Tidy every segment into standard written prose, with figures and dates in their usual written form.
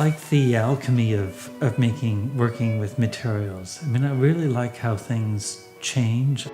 like the alchemy of working with materials. I mean, I really like how things change.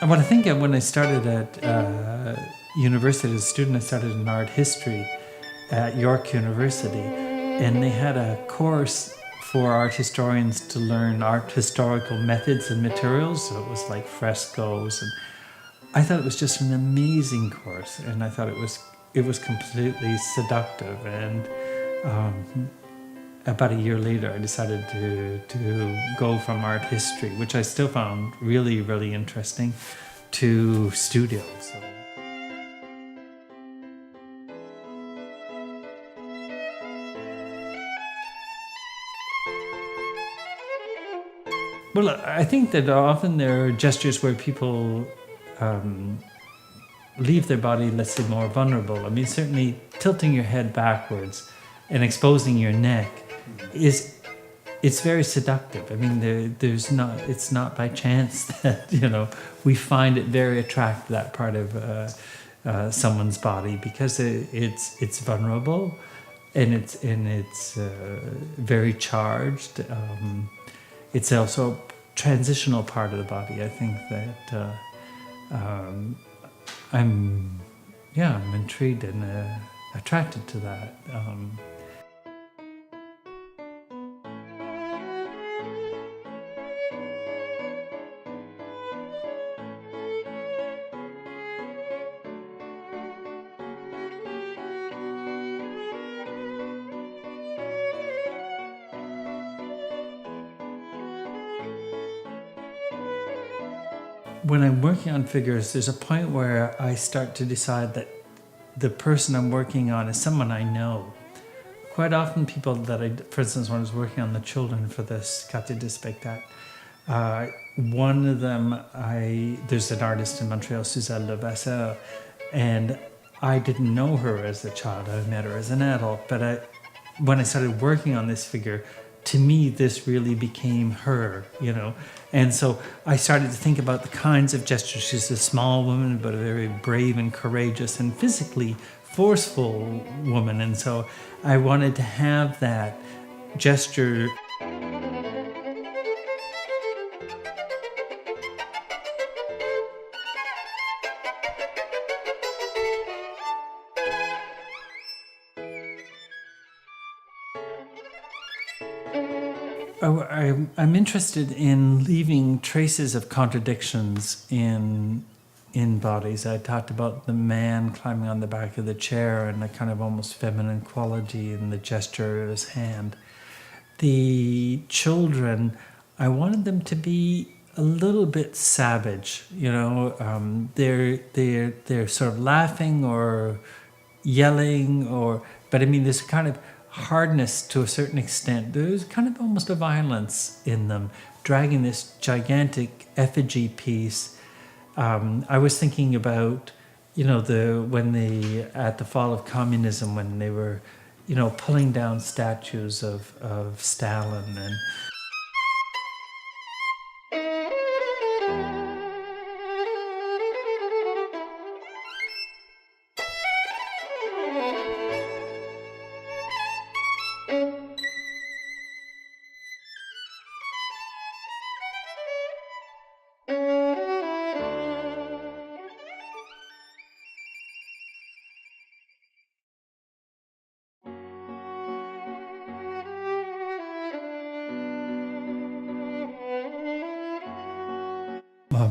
And what I think when I started at university as a student, I started in art history at York University, and they had a course for art historians to learn art historical methods and materials. So it was like frescoes, and I thought it was just an amazing course, and I thought it was completely seductive. And about a year later, I decided to go from art history, which I still found really, really interesting, to studio. So. Well, I think that often there are gestures where people leave their body, let's say, more vulnerable. I mean, certainly tilting your head backwards and exposing your neck it's very seductive. I mean, it's not by chance that, we find it very attractive, that part of someone's body, because it's vulnerable and it's very charged. It's also a transitional part of the body. I think that I'm intrigued and attracted to that. When I'm working on figures, there's a point where I start to decide that the person I'm working on is someone I know. Quite often people for instance, when I was working on the children for this Quartier de Spectacle, one of them, there's an artist in Montreal, Suzelle Levasseur, and I didn't know her as a child. I met her as an adult, but when I started working on this figure, to me, this really became her, And so I started to think about the kinds of gestures. She's a small woman, but a very brave and courageous and physically forceful woman. And so I wanted to have that gesture. I'm interested in leaving traces of contradictions in bodies. I talked about the man climbing on the back of the chair and a kind of almost feminine quality in the gesture of his hand. The children, I wanted them to be a little bit savage. They're sort of laughing or yelling, but I mean, there's kind of hardness to a certain extent. There's kind of almost a violence in them, dragging this gigantic effigy piece. I was thinking about, at the fall of communism, when they were, pulling down statues of Stalin and.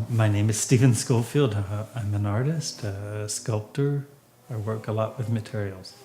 My name is Stephen Schofield. I'm an artist, a sculptor. I work a lot with materials.